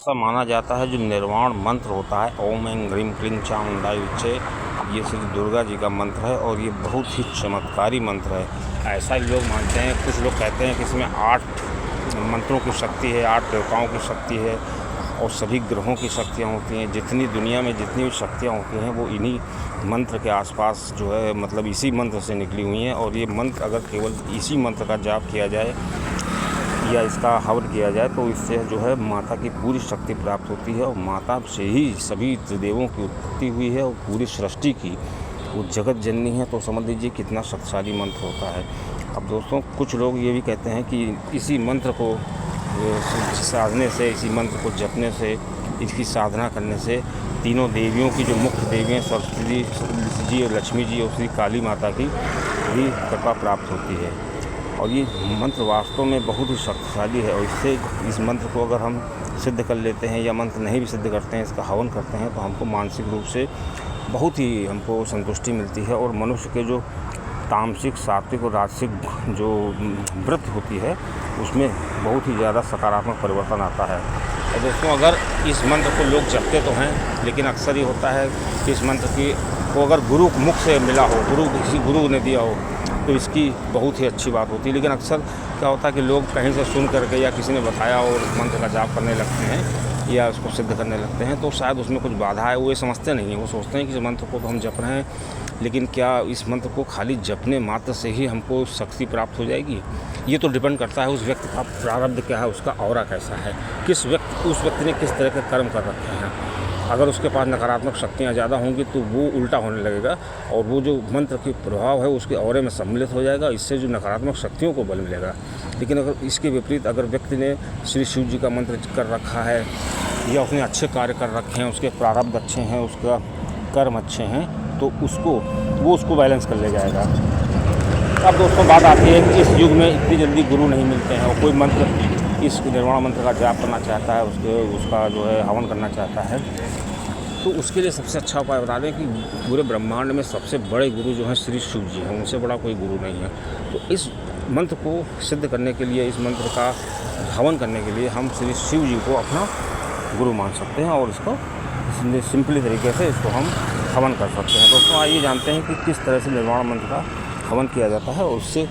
ऐसा माना जाता है जो निर्वाण मंत्र होता है, ओम ऐं ह्रीं क्लीं चामुंडाय विच्चे, ये श्री दुर्गा जी का मंत्र है और ये बहुत ही चमत्कारी मंत्र है। ऐसा ही लोग मानते हैं। कुछ लोग कहते हैं कि इसमें 8 मंत्रों की शक्ति है, 8 देवताओं की शक्ति है और सभी ग्रहों की शक्तियाँ होती हैं। जितनी दुनिया में जितनी भी शक्तियाँ होती हैं वो इन्हीं मंत्र के आसपास जो है मतलब इसी मंत्र से निकली हुई हैं। और ये मंत्र अगर केवल इसी मंत्र का जाप किया जाए या इसका हवन किया जाए तो इससे जो है माता की पूरी शक्ति प्राप्त होती है और माता से ही सभी त्रिदेवों की उत्पत्ति हुई है और पूरी सृष्टि की वो जगत जननी है। तो समझ लीजिए कितना शक्तिशाली मंत्र होता है। अब दोस्तों कुछ लोग ये भी कहते हैं कि इसी मंत्र को साधने से, इसी मंत्र को जपने से, इसकी साधना करने से तीनों देवियों की जो मुख्य देवियाँ सरस्वती जी और लक्ष्मी जी और श्री काली माता की भी कृपा प्राप्त होती है। और ये मंत्र वास्तव में बहुत ही शक्तिशाली है और इससे इस मंत्र को अगर हम सिद्ध कर लेते हैं या मंत्र नहीं भी सिद्ध करते हैं, इसका हवन करते हैं तो हमको मानसिक रूप से बहुत ही हमको संतुष्टि मिलती है और मनुष्य के जो तामसिक, सात्विक और राजसिक जो वृत्ति होती है उसमें बहुत ही ज़्यादा सकारात्मक परिवर्तन आता है। और दोस्तों अगर इस मंत्र को लोग जपते तो हैं, लेकिन अक्सर ये होता है कि इस मंत्र की को अगर गुरु मुख से मिला हो, किसी गुरु ने दिया हो तो इसकी बहुत ही अच्छी बात होती है। लेकिन अक्सर क्या होता है कि लोग कहीं से सुन करके या किसी ने बताया और मंत्र का जाप करने लगते हैं या उसको सिद्ध करने लगते हैं तो शायद उसमें कुछ बाधा है, वो ये समझते नहीं हैं। वो सोचते हैं कि इस मंत्र को तो हम जप रहे हैं, लेकिन क्या इस मंत्र को खाली जपने मात्र से ही हमको शक्ति प्राप्त हो जाएगी? ये तो डिपेंड करता है उस व्यक्ति का प्रारब्ध क्या है, उसका ऑरा कैसा है, उस व्यक्ति ने किस तरह के कर्म कर रखे हैं। अगर उसके पास नकारात्मक शक्तियाँ ज़्यादा होंगी तो वो उल्टा होने लगेगा और वो जो मंत्र की प्रभाव है उसके ऑरे में सम्मिलित हो जाएगा, इससे जो नकारात्मक शक्तियों को बल मिलेगा। लेकिन अगर इसके विपरीत अगर व्यक्ति ने श्री शिव जी का मंत्र कर रखा है या उसने अच्छे कार्य कर रखे हैं, उसके प्रारब्ध अच्छे हैं, उसका कर्म अच्छे हैं, तो उसको बैलेंस कर ले जाएगा। अब दोस्तों बात आती है कि इस युग में इतनी जल्दी गुरु नहीं मिलते हैं और कोई मंत्र इस निर्वाण मंत्र का जाप करना चाहता है, उसका जो है हवन करना चाहता है, तो उसके लिए सबसे अच्छा उपाय बता दें कि पूरे ब्रह्मांड में सबसे बड़े गुरु जो हैं श्री शिव जी हैं, उनसे बड़ा कोई गुरु नहीं है। तो इस मंत्र को सिद्ध करने के लिए, इस मंत्र का हवन करने के लिए हम श्री शिव जी को अपना गुरु मान सकते हैं और इसको सिंपली तरीके से इसको हम हवन कर सकते हैं। दोस्तों आइए जानते हैं कि किस तरह से निर्वाण मंत्र का हवन किया जाता है और उससे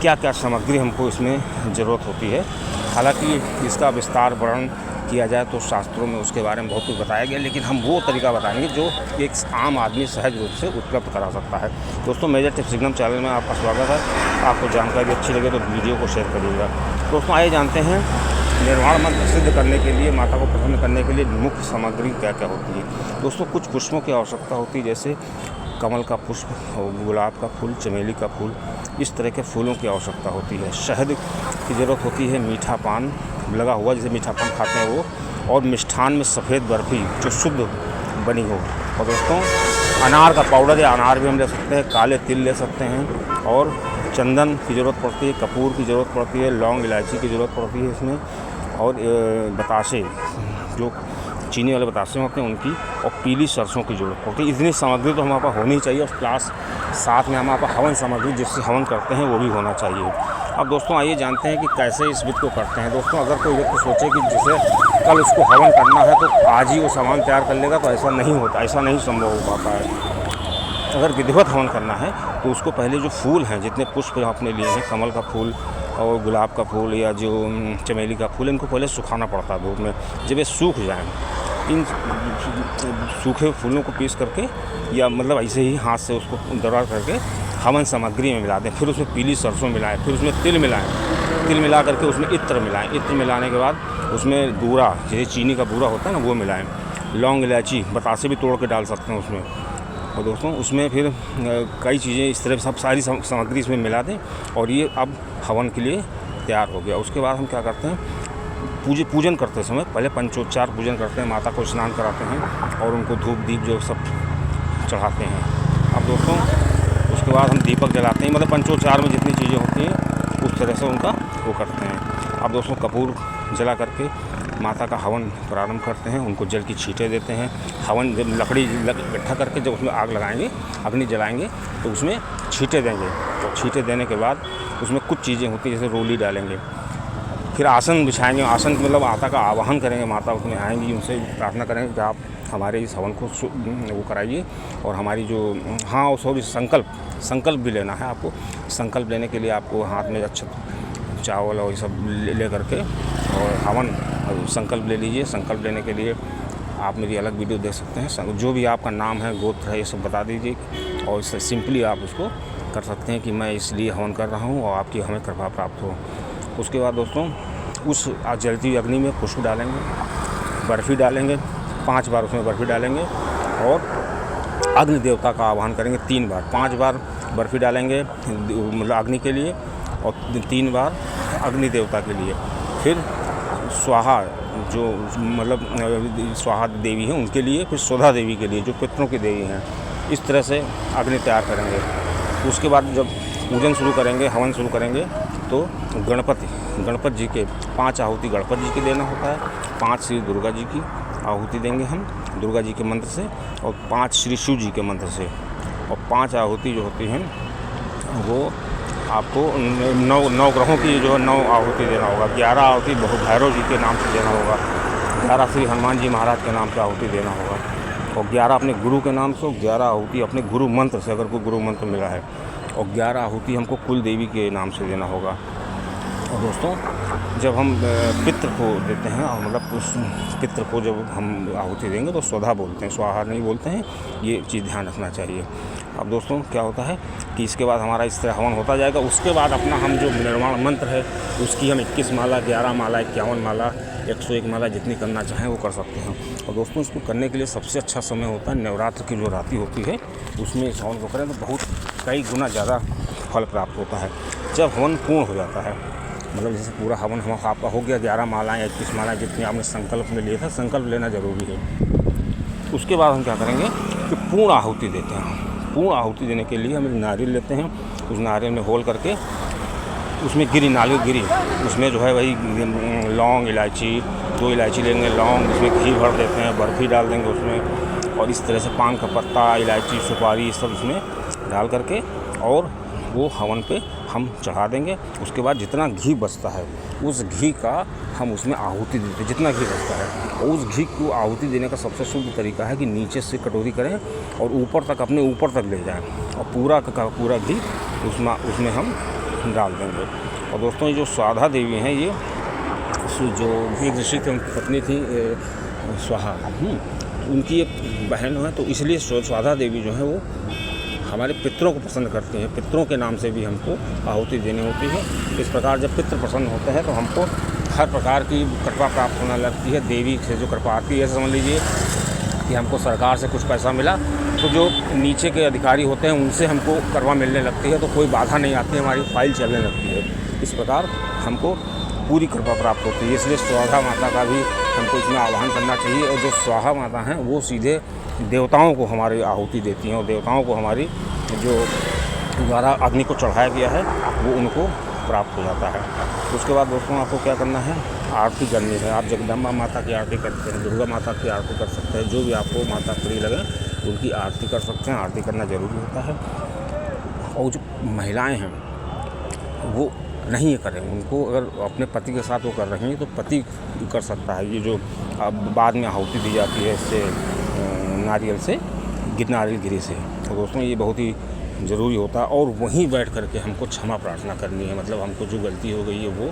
क्या क्या सामग्री हमको इसमें ज़रूरत होती है। हालांकि इसका विस्तार वर्णन किया जाए तो शास्त्रों में उसके बारे में बहुत कुछ बताया गया, लेकिन हम वो तरीका बताएंगे जो एक आम आदमी सहज रूप से उपलब्ध करा सकता है। दोस्तों मेजर टिप्स सिग्नम चैनल में आपका स्वागत है। आपको जानकारी अच्छी लगे तो वीडियो को शेयर करिएगा। दोस्तों आइए जानते हैं निर्वाण मंत्र सिद्ध करने के लिए, माता को प्रसन्न करने के लिए मुख्य सामग्री क्या क्या होती है। दोस्तों कुछ पुष्पों की आवश्यकता होती है, जैसे कमल का पुष्प, गुलाब का फूल, चमेली का फूल, इस तरह के फूलों की आवश्यकता होती है। शहद की ज़रूरत होती है, मीठा पान लगा हुआ जैसे मीठा पान खाते हैं वो, और मिष्ठान में सफ़ेद बर्फ़ी जो शुद्ध बनी हो। और दोस्तों अनार का पाउडर या अनार भी हम ले सकते हैं, काले तिल ले सकते हैं, और चंदन की ज़रूरत पड़ती है, कपूर की ज़रूरत पड़ती है, लौंग इलायची की ज़रूरत पड़ती है इसमें, और बतासे जो चीनी वाले बतासे होते हैं उनकी, और पीली सरसों की ज़रूरत पड़ती है। इतनी सामग्री तो हमारे पास होनी चाहिए और प्लस साथ में हमारे पास हवन सामग्री जिससे हवन करते हैं वो भी होना चाहिए। अब दोस्तों आइए जानते हैं कि कैसे इस विधि को करते हैं। दोस्तों अगर कोई व्यक्ति सोचे कि जिसे कल उसको हवन करना है तो आज ही वो सामान तैयार कर लेगा, तो ऐसा नहीं होता, ऐसा नहीं संभव हो पाता है। अगर विधिवत हवन करना है तो उसको पहले जो फूल हैं, जितने पुष्प आपने लिए हैं, कमल का फूल और गुलाब का फूल या जो चमेली का फूल, इनको पहले सुखाना पड़ता है धूप में। जब ये सूख जाएँ, इन सूखे फूलों को पीस करके या मतलब ऐसे ही हाथ से उसको दरबार करके हवन सामग्री में मिला दें। फिर उसमें पीली सरसों मिलाएं, फिर उसमें तिल मिलाएं, तिल मिला करके उसमें इत्र मिलाएं, इत्र मिलाने के बाद उसमें बूरा, जैसे चीनी का बूरा होता है ना, वो मिलाएं, लौंग इलायची बतासे भी तोड़ के डाल सकते हैं उसमें। और दोस्तों उसमें फिर कई चीज़ें इस तरह सब सारी सामग्री इसमें मिला दें और ये अब हवन के लिए तैयार हो गया। उसके बाद हम क्या करते हैं, पूजन करते समय पहले पंचोच्चार पूजन करते हैं, माता को स्नान कराते हैं और उनको धूप दीप जो सब चढ़ाते हैं। अब दोस्तों उसके बाद हम दीपक जलाते हैं, मतलब पंचोच्चार में जितनी चीज़ें होती हैं उस तरह से उनका वो करते हैं। अब दोस्तों कपूर जला करके माता का हवन प्रारंभ करते हैं, उनको जल की छींटे देते हैं। हवन जब लकड़ी इकट्ठा करके जब उसमें आग लगाएंगे, अग्नि जलाएंगे तो उसमें छींटे देंगे। तो छींटे देने के बाद उसमें कुछ चीज़ें होती हैं, जैसे रोली डालेंगे, फिर आसन बिछाएंगे, आसन मतलब माता का आवाहन करेंगे, माता उसमें आएंगी, उनसे प्रार्थना करेंगे कि आप हमारे इस हवन को वो कराइए और हमारी जो हाँ सॉरी संकल्प भी लेना है आपको। संकल्प लेने के लिए आपको हाथ में अच्छा चावल और ये सब ले करके और हवन संकल्प ले लीजिए। संकल्प लेने के लिए आप मेरी अलग वीडियो देख सकते हैं, जो भी आपका नाम है, गोत्र है, ये सब बता दीजिए और इससे सिंपली आप उसको कर सकते हैं कि मैं इसलिए हवन कर रहा हूँ और आपकी हमें कृपा प्राप्त हो। उसके बाद दोस्तों उस जलती हुई अग्नि में पुष्प डालेंगे, बर्फ़ी डालेंगे, 5 बार उसमें बर्फ़ी डालेंगे और अग्नि देवता का आह्वान करेंगे 3 बार। 5 बार बर्फ़ी डालेंगे मतलब अग्नि के लिए और 3 बार अग्नि देवता के लिए। फिर स्वाहा जो मतलब स्वाहा देवी हैं उनके लिए, फिर सुधा देवी के लिए जो पितरों की देवी हैं। इस तरह से अग्नि तैयार करेंगे। उसके बाद जब पूजन शुरू करेंगे, हवन शुरू करेंगे तो गणपति जी के 5 आहुति गणपति जी की देना होता है, 5 श्री दुर्गा जी की आहुति देंगे हम दुर्गा जी के मंत्र से और 5 श्री शिव जी के मंत्र से। और 5 आहुति जो होती हैं वो आपको 9 ग्रहों की जो 9 आहुति देना होगा। 11 आहुति भैरव जी के नाम से देना होगा, 11 श्री हनुमान जी महाराज के नाम से आहुति देना होगा और 11 अपने गुरु के नाम से और 11 आहुति अपने गुरु मंत्र से, अगर कोई गुरु मंत्र मिला है, और 11 आहुति हमको कुल देवी के नाम से देना होगा। और दोस्तों जब हम पितृ को देते हैं मतलब उस पितृ को जब हम आहुति देंगे तो स्वधा बोलते हैं, स्वाहा नहीं बोलते हैं, ये चीज़ ध्यान रखना चाहिए। अब दोस्तों क्या होता है कि इसके बाद हमारा इस तरह हवन होता जाएगा। उसके बाद अपना हम जो निर्वाण मंत्र है उसकी हम 21 माला, 11 माला, 51 माला, 101 माला जितनी करना चाहें वो कर सकते हैं। और दोस्तों इसको करने के लिए सबसे अच्छा समय होता है नवरात्र की जो रात्रि होती है, उसमें इस हवन को करें तो बहुत कई गुना ज़्यादा फल प्राप्त होता है। जब हवन पूर्ण हो जाता है, मतलब जैसे पूरा हवन हम आपका हो गया, 11 मालाएँ, 21 मालाएँ जितनी आपने संकल्प में लिए था, संकल्प लेना ज़रूरी है। उसके बाद हम क्या करेंगे कि पूर्ण आहुति देते हैं। पूर्ण आहुति देने के लिए हम नारियल लेते हैं, उस नारियल में होल करके उसमें नारियल गिरी, उसमें जो है वही लौंग, इलायची, 2 इलायची लेंगे, लौंग, उसमें घी भर देते हैं, बर्फ़ी डाल देंगे उसमें और इस तरह से पान का पत्ता, इलायची, सुपारी सब उसमें डाल करके और वो हवन पे हम चढ़ा देंगे। उसके बाद जितना घी बचता है उस घी का हम उसमें आहुति देते हैं, जितना घी बचता है। और उस घी को आहुति देने का सबसे शुद्ध तरीका है कि नीचे से कटोरी करें और ऊपर तक, अपने ऊपर तक ले जाएं और पूरा का पूरा घी उसमें हम डाल देंगे। और दोस्तों ये जो स्वाहा देवी हैं, ये जो एक ऋषि की पत्नी थी स्वाहा, उनकी एक बहन है, तो इसलिए स्वाहा देवी जो है वो हमारे पितरों को पसंद करते हैं। पितरों के नाम से भी हमको आहुति देनी होती है। इस प्रकार जब पितृ प्रसन्न होते हैं तो हमको हर प्रकार की कृपा प्राप्त होने लगती है। देवी से जो कृपा आती है, समझ लीजिए कि हमको सरकार से कुछ पैसा मिला तो जो नीचे के अधिकारी होते हैं उनसे हमको कृपा मिलने लगती है, तो कोई बाधा नहीं आती है, हमारी फाइल चलने लगती है। इस प्रकार हमको पूरी कृपा प्राप्त होती है। इसलिए स्वाहा माता का भी हमको इसमें आह्वान करना चाहिए। और जो स्वाहा माता हैं वो सीधे देवताओं को हमारी आहुति देती हैं और देवताओं को हमारी जो द्वारा अग्नि को चढ़ाया गया है वो उनको प्राप्त हो जाता है। उसके बाद दोस्तों आपको क्या करना है, आरती करनी है। आप जगदम्बा माता की आरती करते हैं, दुर्गा माता की आरती कर सकते हैं, जो भी आपको माता प्रिय लगे उनकी आरती कर सकते हैं। आरती करना ज़रूरी होता है। और जो महिलाएं हैं वो नहीं करें, उनको अगर अपने पति के साथ वो कर रही हैं तो पति कर सकता है। ये जो बाद में आहुति दी जाती है इससे नारियल से, नारियल गिरी से, तो दोस्तों ये बहुत ही ज़रूरी होता है। और वहीं बैठ करके हमको क्षमा प्रार्थना करनी है, मतलब हमको जो गलती हो गई है वो,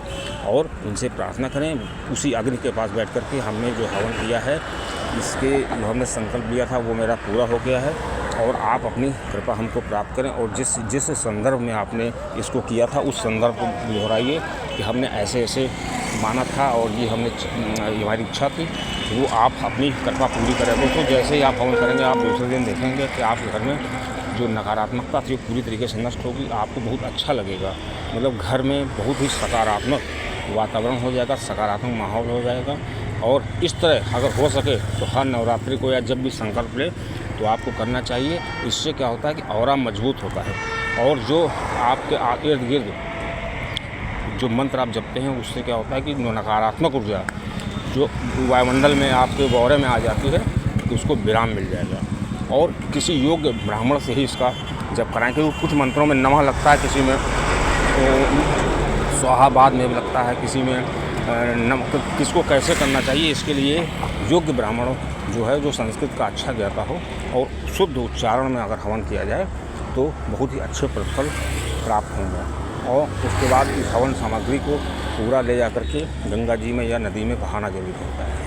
और उनसे प्रार्थना करें। उसी अग्नि के पास बैठ करके हमने जो हवन किया है, इसके जो हमने संकल्प लिया था वो मेरा पूरा हो गया है और आप अपनी कृपा हमको प्राप्त करें। और जिस संदर्भ में आपने इसको किया था उस संदर्भ को दोहराइए कि हमने ऐसे ऐसे माना था और ये हमारी इच्छा थी, वो आप अपनी कृपा पूरी करें। दोस्तों जैसे ही आप हवन करेंगे आप दूसरे दिन देखेंगे कि आपके घर में जो नकारात्मकता थी वो पूरी तरीके से नष्ट होगी। आपको बहुत अच्छा लगेगा, मतलब घर में बहुत ही सकारात्मक वातावरण हो जाएगा, सकारात्मक माहौल हो जाएगा। और इस तरह अगर हो सके तो हर नवरात्रि को या जब भी संकल्प ले तो आपको करना चाहिए। इससे क्या होता है कि ऑरा मजबूत होता है और जो आपके इर्द गिर्द जो मंत्र आप जपते हैं उससे क्या होता है कि नकारात्मक ऊर्जा जो वायुमंडल में आपके गौरे में आ जाती है तो उसको विराम मिल जाएगा। और किसी योग्य ब्राह्मण से ही इसका जब कराएं, क्योंकि कुछ मंत्रों में नमः लगता है, किसी में स्वाहा बाद में भी लगता है, किसी में किसको कैसे करना चाहिए, इसके लिए योग्य ब्राह्मण जो है, जो संस्कृत का अच्छा ज्ञाता हो और शुद्ध उच्चारण में अगर हवन किया जाए तो बहुत ही अच्छे प्रतिफल प्राप्त होंगे। और उसके बाद इस हवन सामग्री को पूरा ले जा करके गंगा जी में या नदी में बहाना जरूर होता है।